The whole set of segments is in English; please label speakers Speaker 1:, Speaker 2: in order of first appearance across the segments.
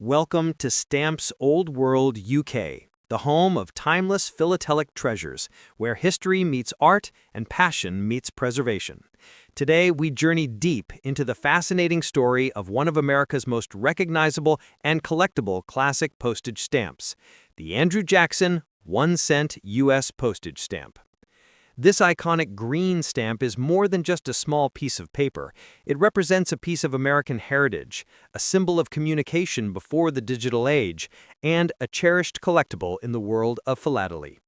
Speaker 1: Welcome to Stamps Old World UK, the home of timeless philatelic treasures, where history meets art and passion meets preservation. Today, we journey deep into the fascinating story of one of America's most recognizable and collectible classic postage stamps, the Andrew Jackson 1-cent U.S. postage stamp. This iconic green stamp is more than just a small piece of paper. It represents a piece of American heritage, a symbol of communication before the digital age, and a cherished collectible in the world of philately.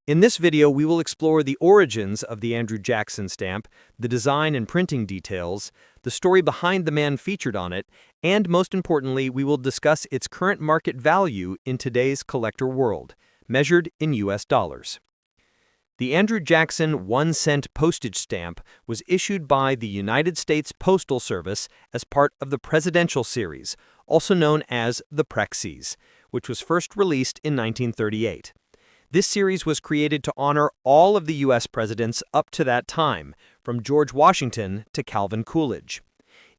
Speaker 1: In this video, we will explore the origins of the Andrew Jackson stamp, the design and printing details, the story behind the man featured on it, and most importantly, we will discuss its current market value in today's collector world, measured in US dollars. The Andrew Jackson 1-cent postage stamp was issued by the United States Postal Service as part of the Presidential Series, also known as the Prexes, which was first released in 1938. This series was created to honor all of the U.S. presidents up to that time, from George Washington to Calvin Coolidge.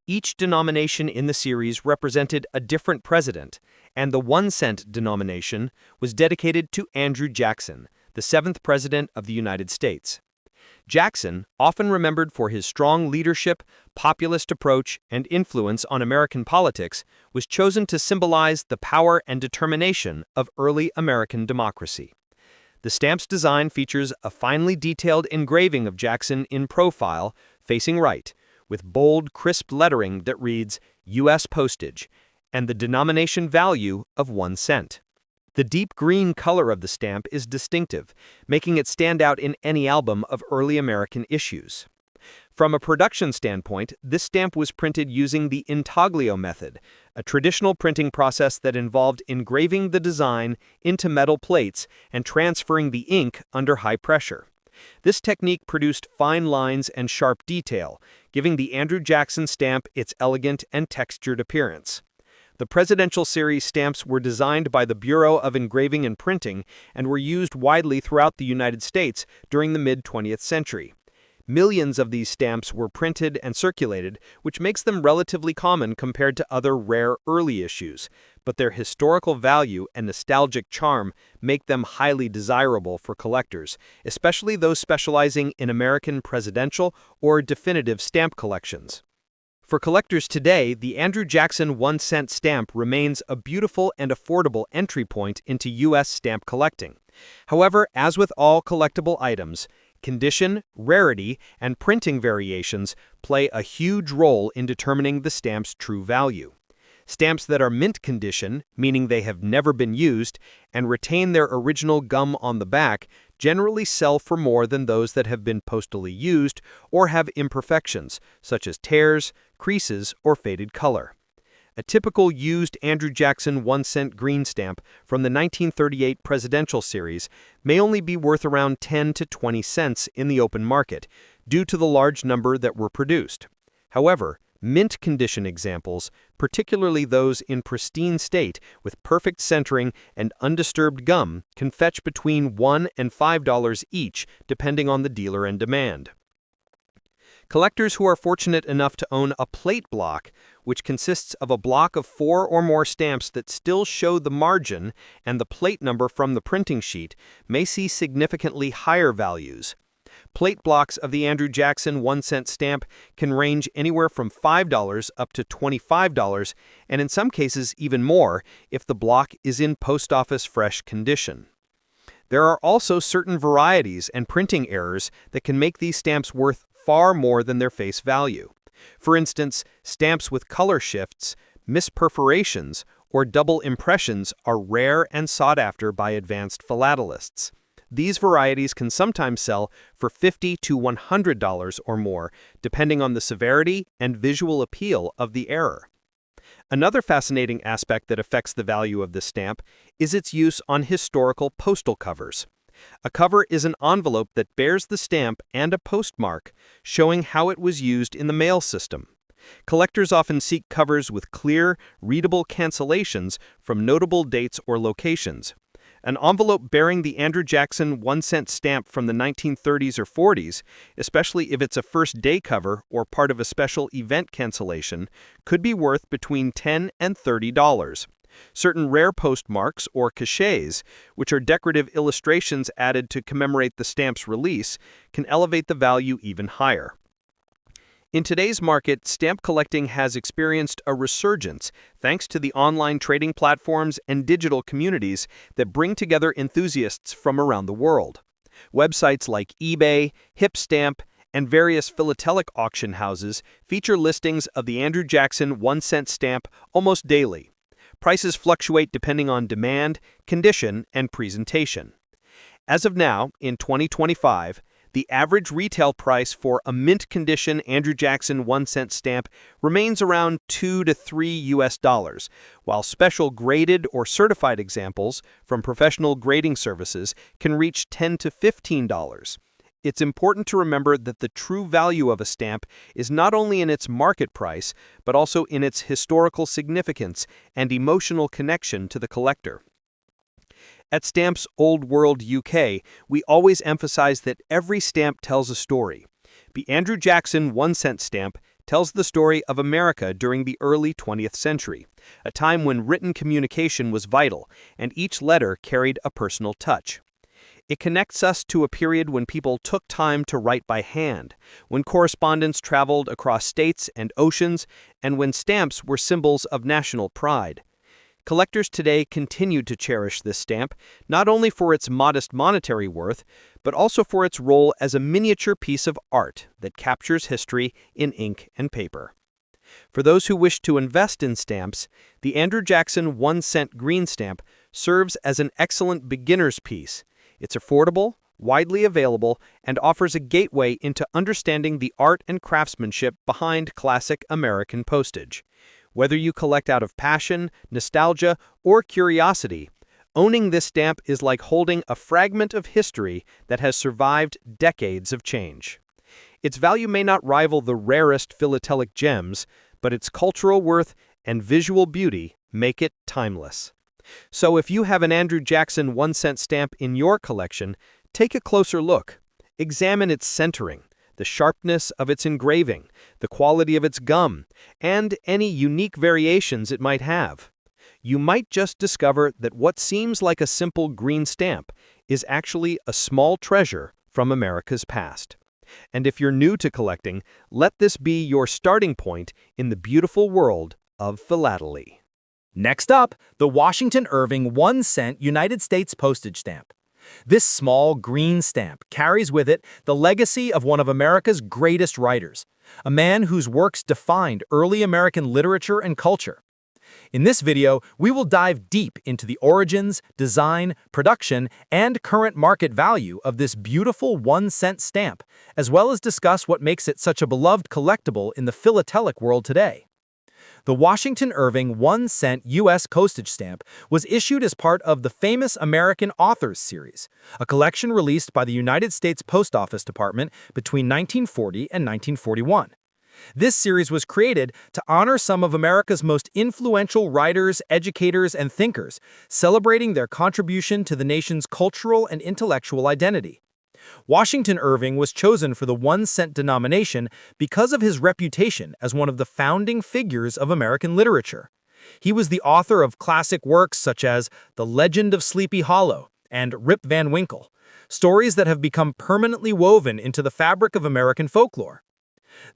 Speaker 1: Each denomination in the series represented a different president, and the 1-cent denomination was dedicated to Andrew Jackson, the 7th President of the United States. Jackson, often remembered for his strong leadership, populist approach, and influence on American politics, was chosen to symbolize the power and determination of early American democracy. The stamp's design features a finely detailed engraving of Jackson in profile, facing right, with bold, crisp lettering that reads U.S. Postage, and the denomination value of 1 cent. The deep green color of the stamp is distinctive, making it stand out in any album of early American issues. From a production standpoint, this stamp was printed using the intaglio method, a traditional printing process that involved engraving the design into metal plates and transferring the ink under high pressure. This technique produced fine lines and sharp detail, giving the Andrew Jackson stamp its elegant and textured appearance. The Presidential Series stamps were designed by the Bureau of Engraving and Printing and were used widely throughout the United States during the mid-20th century. Millions of these stamps were printed and circulated, which makes them relatively common compared to other rare early issues, but their historical value and nostalgic charm make them highly desirable for collectors, especially those specializing in American presidential or definitive stamp collections. For collectors today, the Andrew Jackson 1-cent stamp remains a beautiful and affordable entry point into U.S. stamp collecting. However, as with all collectible items, condition, rarity, and printing variations play a huge role in determining the stamp's true value. Stamps that are mint condition, meaning they have never been used, and retain their original gum on the back, generally sell for more than those that have been postally used or have imperfections, such as tears, creases, or faded color. A typical used Andrew Jackson 1-cent green stamp from the 1938 Presidential Series may only be worth around 10 to 20 cents in the open market, due to the large number that were produced. However, mint condition examples, particularly those in pristine state with perfect centering and undisturbed gum, can fetch between $1 and $5 each, depending on the dealer and demand. Collectors who are fortunate enough to own a plate block, which consists of a block of 4 or more stamps that still show the margin and the plate number from the printing sheet, may see significantly higher values. Plate blocks of the Andrew Jackson 1-cent stamp can range anywhere from $5 up to $25, and in some cases even more if the block is in post office fresh condition. There are also certain varieties and printing errors that can make these stamps worth far more than their face value. For instance, stamps with color shifts, misperforations, or double impressions are rare and sought after by advanced philatelists. These varieties can sometimes sell for $50 to $100 or more, depending on the severity and visual appeal of the error. Another fascinating aspect that affects the value of this stamp is its use on historical postal covers. A cover is an envelope that bears the stamp and a postmark, showing how it was used in the mail system. Collectors often seek covers with clear, readable cancellations from notable dates or locations. An envelope bearing the Andrew Jackson 1-cent stamp from the 1930s or 40s, especially if it's a first-day cover or part of a special event cancellation, could be worth between $10 and $30. Certain rare postmarks, or cachets, which are decorative illustrations added to commemorate the stamp's release, can elevate the value even higher. In today's market, stamp collecting has experienced a resurgence thanks to the online trading platforms and digital communities that bring together enthusiasts from around the world. Websites like eBay, Hipstamp, and various philatelic auction houses feature listings of the Andrew Jackson 1-cent stamp almost daily. Prices fluctuate depending on demand, condition, and presentation. As of now, in 2025, the average retail price for a mint-condition Andrew Jackson 1-cent stamp remains around $2 to $3, while special graded or certified examples from professional grading services can reach $10 to $15. It's important to remember that the true value of a stamp is not only in its market price, but also in its historical significance and emotional connection to the collector. At Stamps Old World UK, we always emphasize that every stamp tells a story. The Andrew Jackson 1-cent stamp tells the story of America during the early 20th century, a time when written communication was vital and each letter carried a personal touch. It connects us to a period when people took time to write by hand, when correspondence traveled across states and oceans, and when stamps were symbols of national pride. Collectors today continue to cherish this stamp, not only for its modest monetary worth, but also for its role as a miniature piece of art that captures history in ink and paper. For those who wish to invest in stamps, the Andrew Jackson 1-cent green stamp serves as an excellent beginner's piece. It's affordable, widely available, and offers a gateway into understanding the art and craftsmanship behind classic American postage. Whether you collect out of passion, nostalgia, or curiosity, owning this stamp is like holding a fragment of history that has survived decades of change. Its value may not rival the rarest philatelic gems, but its cultural worth and visual beauty make it timeless. So if you have an Andrew Jackson 1-cent stamp in your collection, take a closer look. Examine its centering, the sharpness of its engraving, the quality of its gum, and any unique variations it might have. You might just discover that what seems like a simple green stamp is actually a small treasure from America's past. And if you're new to collecting, let this be your starting point in the beautiful world of philately.
Speaker 2: Next up, the Washington Irving 1-cent United States postage stamp. This small green stamp carries with it the legacy of one of America's greatest writers, a man whose works defined early American literature and culture. In this video, we will dive deep into the origins, design, production, and current market value of this beautiful 1-cent stamp, as well as discuss what makes it such a beloved collectible in the philatelic world today. The Washington Irving 1-cent U.S. postage stamp was issued as part of the Famous American Authors series, a collection released by the United States Post Office Department between 1940 and 1941. This series was created to honor some of America's most influential writers, educators, and thinkers, celebrating their contribution to the nation's cultural and intellectual identity. Washington Irving was chosen for the 1-cent denomination because of his reputation as one of the founding figures of American literature. He was the author of classic works such as The Legend of Sleepy Hollow and Rip Van Winkle, stories that have become permanently woven into the fabric of American folklore.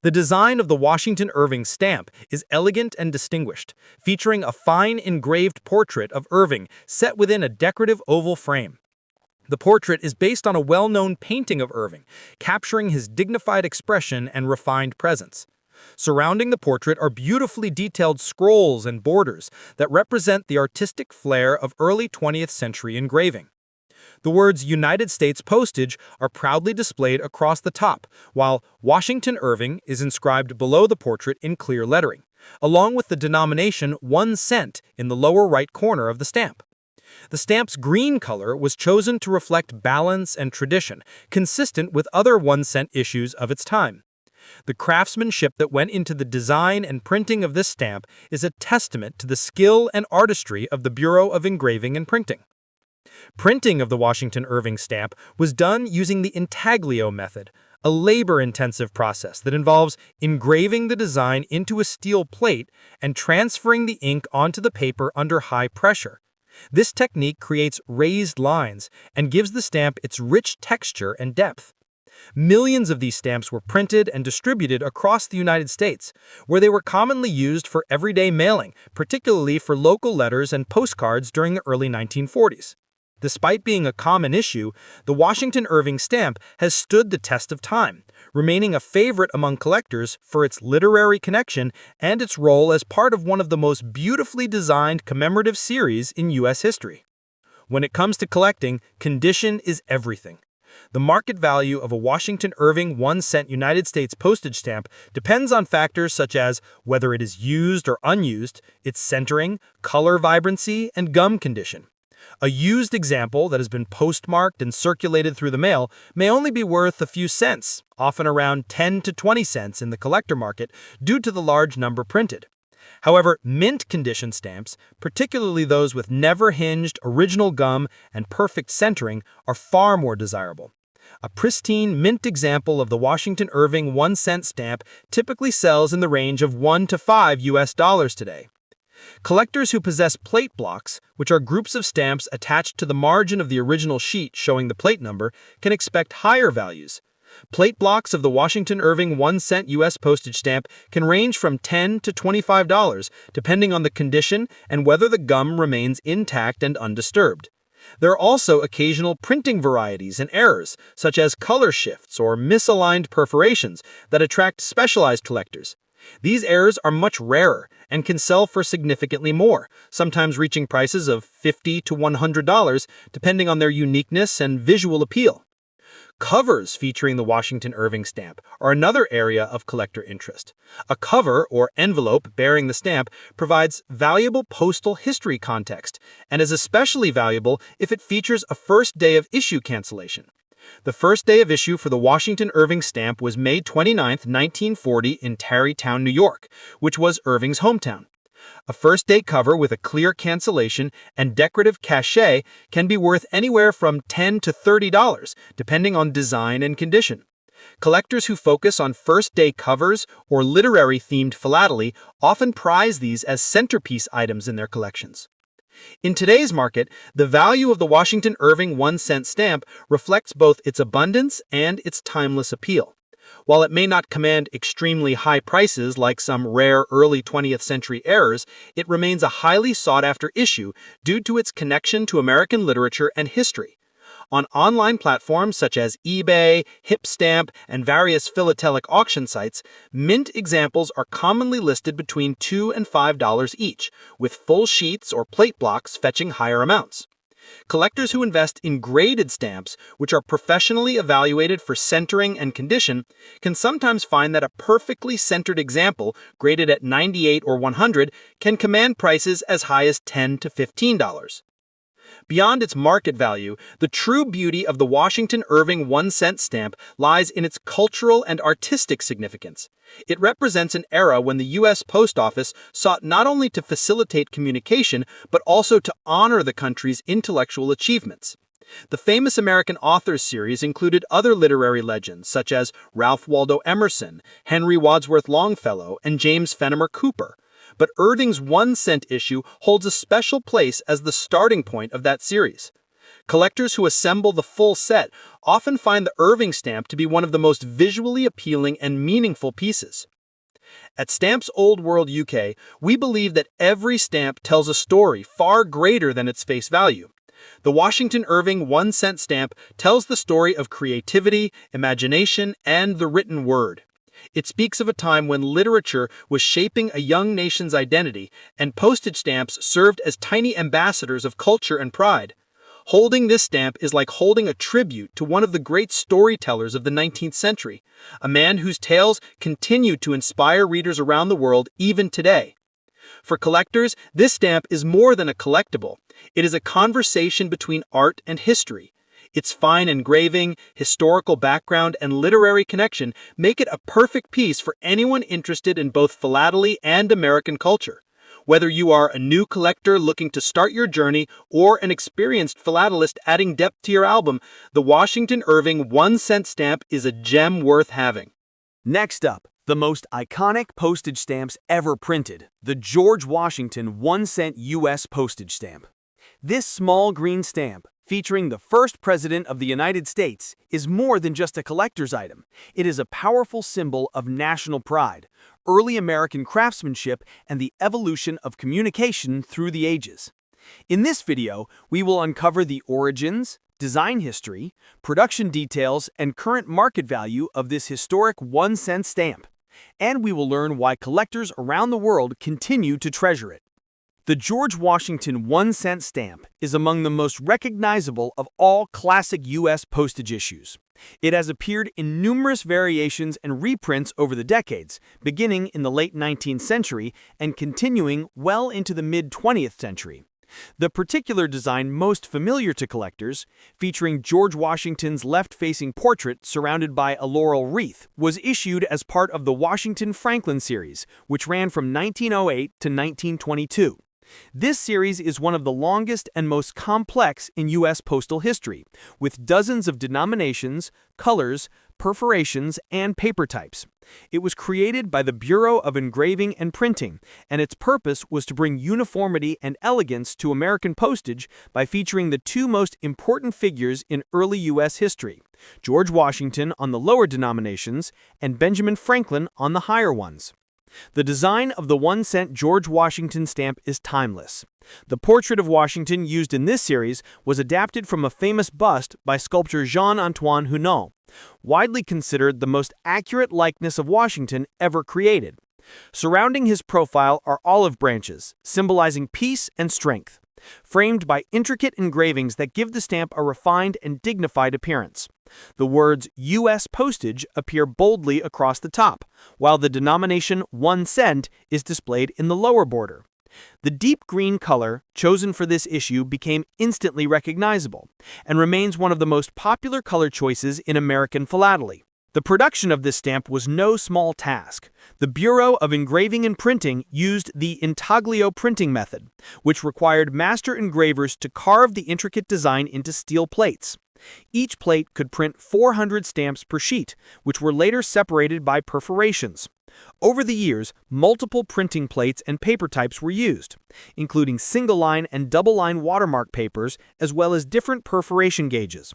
Speaker 2: The design of the Washington Irving stamp is elegant and distinguished, featuring a fine engraved portrait of Irving set within a decorative oval frame. The portrait is based on a well-known painting of Irving, capturing his dignified expression and refined presence. Surrounding the portrait are beautifully detailed scrolls and borders that represent the artistic flair of early 20th century engraving. The words United States Postage are proudly displayed across the top, while Washington Irving is inscribed below the portrait in clear lettering, along with the denomination 1 cent in the lower right corner of the stamp. The stamp's green color was chosen to reflect balance and tradition, consistent with other 1-cent issues of its time. The craftsmanship that went into the design and printing of this stamp is a testament to the skill and artistry of the Bureau of Engraving and Printing. Printing of the Washington Irving stamp was done using the intaglio method, a labor-intensive process that involves engraving the design into a steel plate and transferring the ink onto the paper under high pressure. This technique creates raised lines and gives the stamp its rich texture and depth. Millions of these stamps were printed and distributed across the United States, where they were commonly used for everyday mailing, particularly for local letters and postcards during the early 1940s. Despite being a common issue, the Washington Irving stamp has stood the test of time, remaining a favorite among collectors for its literary connection and its role as part of one of the most beautifully designed commemorative series in U.S. history. When it comes to collecting, condition is everything. The market value of a Washington Irving 1-cent United States postage stamp depends on factors such as whether it is used or unused, its centering, color vibrancy, and gum condition. A used example that has been postmarked and circulated through the mail may only be worth a few cents, often around 10 to 20 cents in the collector market due to the large number printed. However, mint condition stamps, particularly those with never hinged original gum and perfect centering, are far more desirable. A pristine mint example of the Washington Irving 1-cent stamp typically sells in the range of $1 to $5 today. Collectors who possess plate blocks, which are groups of stamps attached to the margin of the original sheet showing the plate number, can expect higher values. Plate blocks of the Washington Irving 1-cent U.S. postage stamp can range from $10 to $25, depending on the condition and whether the gum remains intact and undisturbed. There are also occasional printing varieties and errors, such as color shifts or misaligned perforations, that attract specialized collectors. These errors are much rarer and can sell for significantly more, sometimes reaching prices of $50 to $100, depending on their uniqueness and visual appeal. Covers featuring the Washington Irving stamp are another area of collector interest. A cover, or envelope, bearing the stamp provides valuable postal history context and is especially valuable if it features a first day of issue cancellation. The first day of issue for the Washington Irving stamp was May 29, 1940 in Tarrytown, New York, which was Irving's hometown. A first-day cover with a clear cancellation and decorative cachet can be worth anywhere from $10 to $30, depending on design and condition. Collectors who focus on first-day covers or literary-themed philately often prize these as centerpiece items in their collections. In today's market, the value of the Washington Irving 1-cent stamp reflects both its abundance and its timeless appeal. While it may not command extremely high prices like some rare early 20th century errors, it remains a highly sought-after issue due to its connection to American literature and history. On online platforms such as eBay, Hipstamp, and various philatelic auction sites, mint examples are commonly listed between $2 and $5 each, with full sheets or plate blocks fetching higher amounts. Collectors who invest in graded stamps, which are professionally evaluated for centering and condition, can sometimes find that a perfectly centered example, graded at 98 or 100, can command prices as high as $10 to $15. Beyond its market value, the true beauty of the Washington Irving 1-cent stamp lies in its cultural and artistic significance. It represents an era when the U.S. Post Office sought not only to facilitate communication, but also to honor the country's intellectual achievements. The famous American Authors series included other literary legends such as Ralph Waldo Emerson, Henry Wadsworth Longfellow, and James Fenimore Cooper. But Irving's 1-cent issue holds a special place as the starting point of that series. Collectors who assemble the full set often find the Irving stamp to be one of the most visually appealing and meaningful pieces. At Stamps Old World UK, we believe that every stamp tells a story far greater than its face value. The Washington Irving 1-cent stamp tells the story of creativity, imagination, and the written word. It speaks of a time when literature was shaping a young nation's identity, and postage stamps served as tiny ambassadors of culture and pride. Holding this stamp is like holding a tribute to one of the great storytellers of the 19th century, a man whose tales continue to inspire readers around the world even today. For collectors, this stamp is more than a collectible. It is a conversation between art and history. Its fine engraving, historical background, and literary connection make it a perfect piece for anyone interested in both philately and American culture.
Speaker 1: Whether you are a new collector looking to start your journey or an experienced philatelist adding depth to your album, the Washington Irving 1-cent stamp is a gem worth having.
Speaker 2: Next up, the most iconic postage stamps ever printed, the George Washington 1-cent U.S. postage stamp. This small green stamp, featuring the first president of the United States, is more than just a collector's item. It is a powerful symbol of national pride, early American craftsmanship, and the evolution of communication through the ages. In this video, we will uncover the origins, design history, production details, and current market value of this historic 1-cent stamp. And we will learn why collectors around the world continue to treasure it. The George Washington 1-cent stamp is among the most recognizable of all classic U.S. postage issues. It has appeared in numerous variations and reprints over the decades, beginning in the late 19th century and continuing well into the mid-20th century. The particular design most familiar to collectors, featuring George Washington's left-facing portrait surrounded by a laurel wreath, was issued as part of the Washington Franklin series, which ran from 1908 to 1922. This series is one of the longest and most complex in U.S. postal history, with dozens of denominations, colors, perforations, and paper types. It was created by the Bureau of Engraving and Printing, and its purpose was to bring uniformity and elegance to American postage by featuring the two most important figures in early U.S. history, George Washington on the lower denominations and Benjamin Franklin on the higher ones. The design of the 1-cent George Washington stamp is timeless. The portrait of Washington used in this series was adapted from a famous bust by sculptor Jean-Antoine Huneau, widely considered the most accurate likeness of Washington ever created. Surrounding his profile are olive branches, symbolizing peace and strength, framed by intricate engravings that give the stamp a refined and dignified appearance. The words U.S. Postage appear boldly across the top, while the denomination 1 cent is displayed in the lower border. The deep green color chosen for this issue became instantly recognizable and remains one of the most popular color choices in American philately. The production of this stamp was no small task. The Bureau of Engraving and Printing used the intaglio printing method, which required master engravers to carve the intricate design into steel plates. Each plate could print 400 stamps per sheet, which were later separated by perforations. Over the years, multiple printing plates and paper types were used, including single-line and double-line watermark papers, as well as different perforation gauges.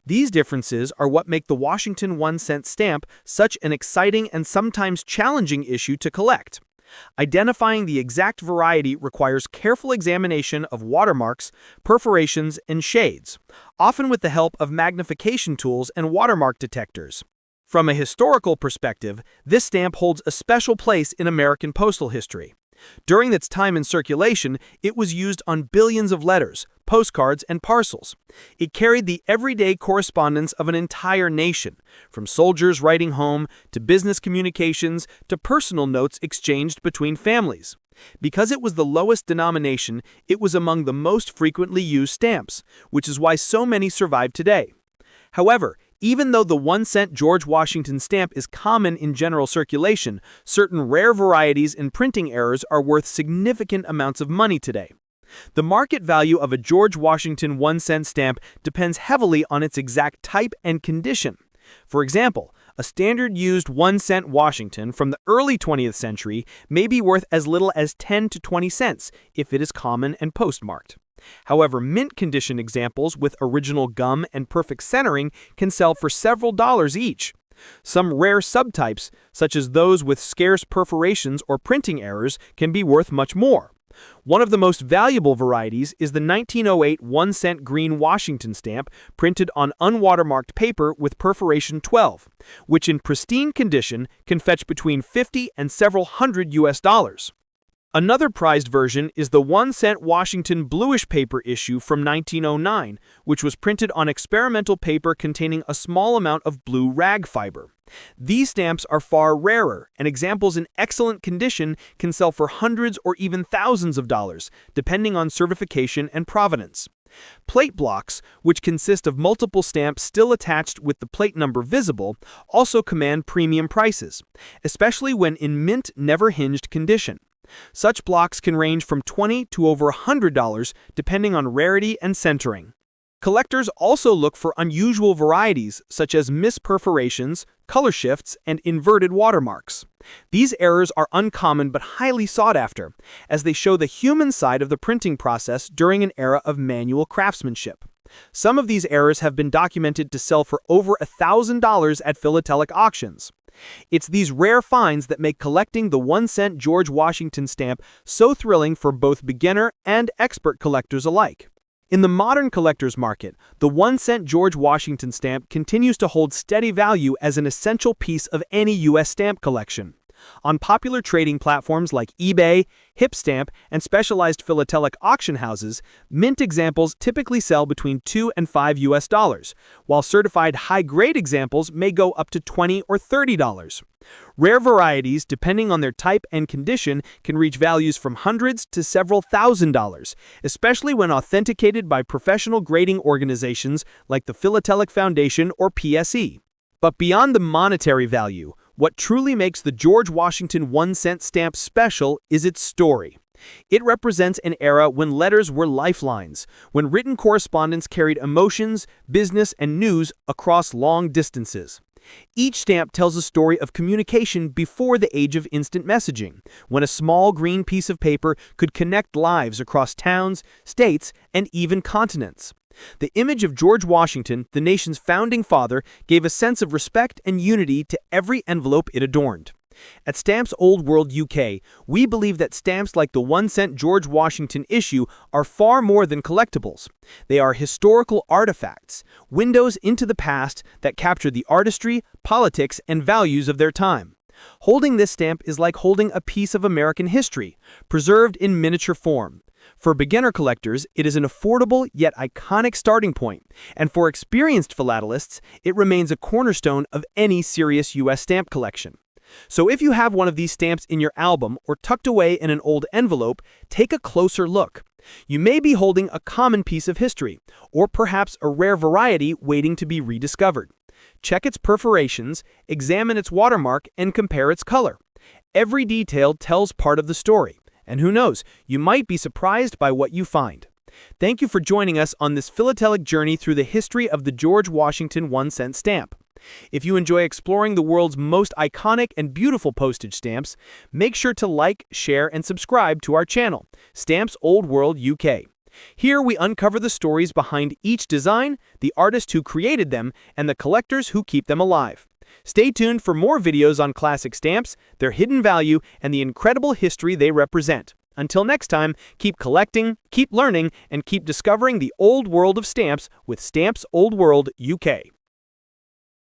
Speaker 2: These differences are what make the Washington 1-cent stamp such an exciting and sometimes challenging issue to collect. Identifying the exact variety requires careful examination of watermarks, perforations, and shades, often with the help of magnification tools and watermark detectors. From a historical perspective, this stamp holds a special place in American postal history. During its time in circulation, it was used on billions of letters, postcards, and parcels. It carried the everyday correspondence of an entire nation, from soldiers writing home to business communications to personal notes exchanged between families. Because it was the lowest denomination, it was among the most frequently used stamps, which is why so many survive today. However, even though the 1-cent George Washington stamp is common in general circulation, certain rare varieties and printing errors are worth significant amounts of money today. The market value of a George Washington 1-cent stamp depends heavily on its exact type and condition. For example, a standard used 1-cent Washington from the early 20th century may be worth as little as 10 to 20 cents if it is common and postmarked. However, mint condition examples with original gum and perfect centering can sell for several dollars each. Some rare subtypes, such as those with scarce perforations or printing errors, can be worth much more. One of the most valuable varieties is the 1908 1-cent green Washington stamp printed on unwatermarked paper with perforation 12, which in pristine condition can fetch between $50 and several hundred US. Another prized version is the 1-cent Washington bluish paper issue from 1909, which was printed on experimental paper containing a small amount of blue rag fiber. These stamps are far rarer, and examples in excellent condition can sell for hundreds or even thousands of dollars, depending on certification and provenance. Plate blocks, which consist of multiple stamps still attached with the plate number visible, also command premium prices, especially when in mint never hinged condition.
Speaker 1: Such blocks can range from $20 to over $100 depending on rarity and centering. Collectors also look for unusual varieties such as misperforations, color shifts, and inverted watermarks. These errors are uncommon but highly sought after, as they show the human side of the printing process during an era of manual craftsmanship. Some of these errors have been documented to sell for over $1,000 at philatelic auctions. It's these rare finds that make collecting the 1-cent George Washington stamp so thrilling for both beginner and expert collectors alike. In the modern collector's market, the 1-cent George Washington stamp continues to hold steady value as an essential piece of any U.S. stamp collection. On popular trading platforms like eBay, Hipstamp, and specialized philatelic auction houses, mint examples typically sell between $2 and $5, while certified high-grade examples may go up to $20 or $30. Rare varieties, depending on their type and condition, can reach values from hundreds to several $1,000s, especially when authenticated by professional grading organizations like the Philatelic Foundation or PSE. But beyond the monetary value, what truly makes the George Washington 1-cent stamp special is its story. It represents an era when letters were lifelines, when written correspondence carried emotions, business, and news across long distances. Each stamp tells a story of communication before the age of instant messaging, when a small green piece of paper could connect lives across towns, states, and even continents. The image of George Washington, the nation's founding father, gave a sense of respect and unity to every envelope it adorned. At Stamps Old World UK, we believe that stamps like the 1-cent George Washington issue are far more than collectibles. They are historical artifacts, windows into the past that capture the artistry, politics, and values of their time. Holding this stamp is like holding a piece of American history, preserved in miniature form. For beginner collectors, it is an affordable yet iconic starting point, and for experienced philatelists, it remains a cornerstone of any serious U.S. stamp collection. So if you have one of these stamps in your album or tucked away in an old envelope, take a closer look. You may be holding a common piece of history, or perhaps a rare variety waiting to be rediscovered. Check its perforations, examine its watermark, and compare its color. Every detail tells part of the story. And who knows, you might be surprised by what you find. Thank you for joining us on this philatelic journey through the history of the George Washington 1-cent stamp. If you enjoy exploring the world's most iconic and beautiful postage stamps, make sure to like, share, and subscribe to our channel, Stamps Old World UK. Here we uncover the stories behind each design, the artists who created them, and the collectors who keep them alive. Stay tuned for more videos on classic stamps, their hidden value, and the incredible history they represent. Until next time, keep collecting, keep learning, and keep discovering the old world of stamps with Stamps Old World UK.